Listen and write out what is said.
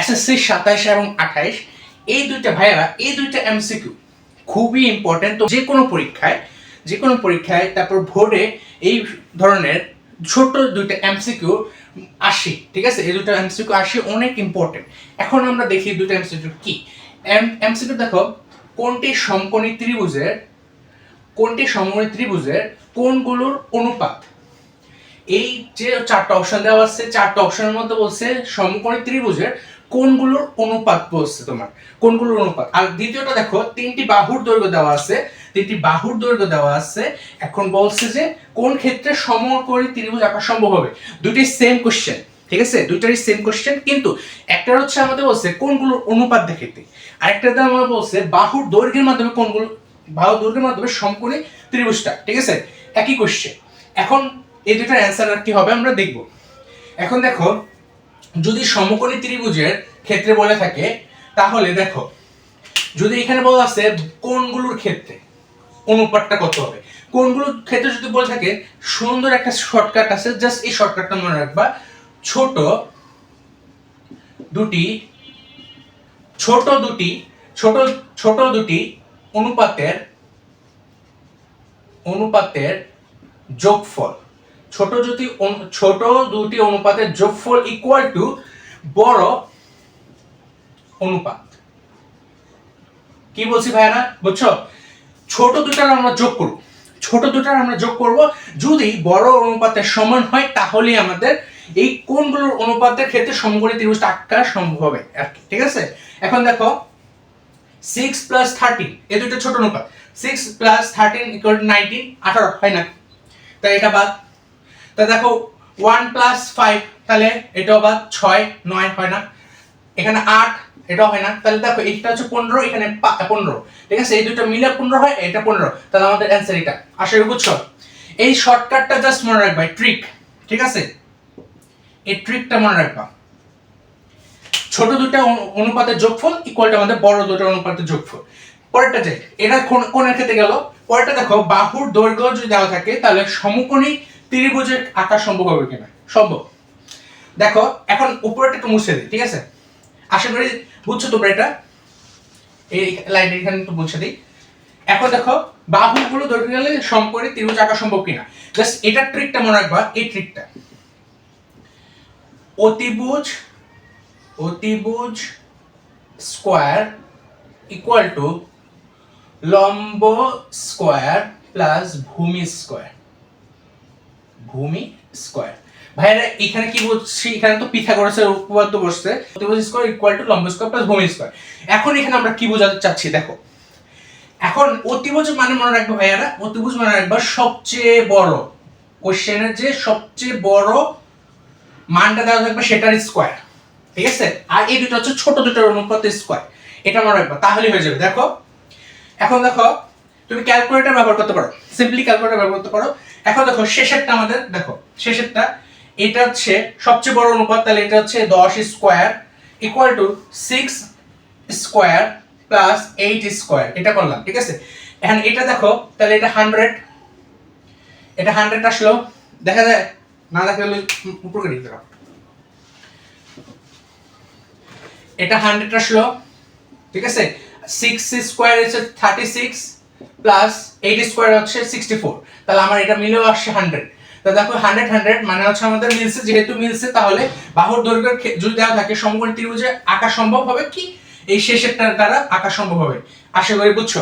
SSC 27 এবং 28 এই দুইটা ভাইয়ারা এই দুইটা এমসিকিউ খুবই ইম্পর্টেন্ট। তো যে কোনো পরীক্ষায় তারপর বোর্ডে এই ধরনের ছোট দুইটা এমসিকিউ আসে, ঠিক আছে? এই দুটো এমসিকিউ আসে অনেক ইম্পর্টেন্ট। এখন আমরা দেখি দুটো এমসিকিউ কি। এমসিকিউ দেখো, কোনটি সমকোণী ত্রিভুজের কোণগুলোর অনুপাত? এই যে চারটা অপশন দেওয়া আছে, চারটা অপশনের মধ্যে বলছে সমকোণী ত্রিভুজের কোণগুলোর অনুপাত বলছে তোমার, কোণগুলোর অনুপাত। আর দ্বিতীয়টা দেখো, তিনটি বাহুর দৈর্ঘ্য দেওয়া আছে, এখন বলছে যে কোন ক্ষেত্রে সমকোণী ত্রিভুজ আঁকা সম্ভব হবে। দুটোই সেম কোশ্চেন, ঠিক আছে? দুইটারই সেম কোশ্চেন, কিন্তু একটা হচ্ছে আমাদের বলছে কোণগুলোর অনুপাত দেখাইতে, আরেকটাতে আমাদের বলছে বাহুর দৈর্ঘ্যের মাধ্যমে সমকোণী ত্রিভুজটা, ঠিক আছে? একই কোশ্চেন। এখন এই দুটার অ্যান্সার কি হবে আমরা দেখব। এখন দেখো, যদি সমকোণী ত্রিভুজের ক্ষেত্রে বলে থাকে, তাহলে দেখো যদি এখানে বলা আছে কোণগুলোর ক্ষেত্রে অনুপাতটা কত হবে, কোণগুলোর ক্ষেত্রে যদি বলে থাকে, সুন্দর একটা শর্টকাট আছে, জাস্ট এই শর্টকাটটা মনে রাখবা। ছোট দুটি অনুপাতের যোগফল, ছোট দুটি অনুপাতের যোগফল ইকুয়াল টু বড় অনুপাত। কি বলছি ভাইরা, বুঝছো? ছোট দুটার আমরা যোগ করব, যদি বড় অনুপাতের সমান হয় তাহলেই আমাদের এই কোণগুলোর অনুপাতের ক্ষেত্রে সমকোণী ত্রিভুজটা আঁকা সম্ভব হবে আর কি, ঠিক আছে? এখন দেখো 6 + 13 এই দুটো ছোট অনুপাত, 6 + 13 = 19, 18 হয় না, তাই এটা বাদ। তা দেখো 1 + 5, তাহলে এটাও বাদ, 6 9 হয় না, এখানে 8 এটাও হয় না, তাহলে দেখো এটা হচ্ছে 15, এখানে 15, ঠিক আছে? এই দুটো মিলে 15 হয়, এটা 15, তাহলে আমাদের অ্যানসার এটা। আশা করি বুঝছো। এই শর্টকাটটা জাস্ট মনে রাখবা, ট্রিক, ঠিক আছে? এই ট্রিকটা মনে রাখবা, ছোট দুটো অনুপাতের যোগফল ইকুয়াল টু আমাদের বড় দুটো অনুপাতের যোগফল। পরেরটা যে এটা কোণের ক্ষেত্রে গেল, পরেরটা দেখো বাহুর দৈর্ঘ্য যদি দেওয়া থাকে, তাহলে সমকোণী ত্রিভুজের আঁকা সম্ভব হবে কিনা। সম্ভব। দেখো এখন উপরেরটা একটু মুছে দিই, ঠিক আছে? আশা করি বুঝছো তোমরা এটা। এই লাইন এখানে একটু মুছে দিই। এখন দেখো বাহুগুলো দৈর্ঘ্য গেলে সমকোণী ত্রিভুজ আঁকা সম্ভব কিনা, জাস্ট এটা ট্রিকটা মনে রাখবা। এই ট্রিকটা, অতিভুজ স্কয়ার ইকুয়াল টু লম্ব স্কয়ার প্লাস ভূমি স্কয়ার। ভাইরা এখানে কি বলছি, এখানে তো পিথাগোরাসের উপপাদ্য বসছে, অতিভুজ স্কয়ার ইকুয়াল টু লম্ব স্কয়ার প্লাস ভূমি স্কয়ার। এখন এখানে আমরা কি বোঝাতে চাচ্ছি দেখো, এখন অতিভুজ মানে মনে রাখবো ভাইয়ারা, অতিভুজ মানে রাখবা সবচেয়ে বড়, কোশ্চেনের যে সবচেয়ে বড় মানটা দেওয়া থাকবে সেটার স্কয়ার, ঠিক আছে? আর এই দুটো হচ্ছে ছোট দুটোর অনুপাতের স্কয়ার, এটা মনে রাখবা, তাহলেই হয়ে যাবে। দেখো এখন দেখো তুমি ক্যালকুলেটর ব্যবহার করতে পারো, সিম্পলি ক্যালকুলেটর ব্যবহার করতে পারো। এখন দেখো শেষেরটা আমাদের, দেখো শেষেরটা, এটা হচ্ছে সবচেয়ে বড় অনুপাত, তাহলে এটা হচ্ছে 10 square equal to 6 square plus 8 square, এটা করলাম, ঠিক আছে? এখন এটা দেখো, তাহলে এটা 100 আসলো, দেখা যায় না, দেখা গেলে উপরে দিতে পারো, এটা 100 আসলো, ঠিক আছে? 6 স্কয়ার হচ্ছে 36 প্লাস 8 স্কয়ার হচ্ছে 64, তাহলে আমার এটা মিলেও আসছে 100। তো দেখো 100 মানে হচ্ছে আমাদের মিলছে, যেহেতু মিলছে তাহলে বাহুর দৈর্ঘ্য যদি দেওয়া থাকে সমকোণী ত্রিভুজে আঁকা সম্ভব হবে কি, এই শেষেরটার দ্বারা আঁকা সম্ভব হবে। আশা করি বুঝছো।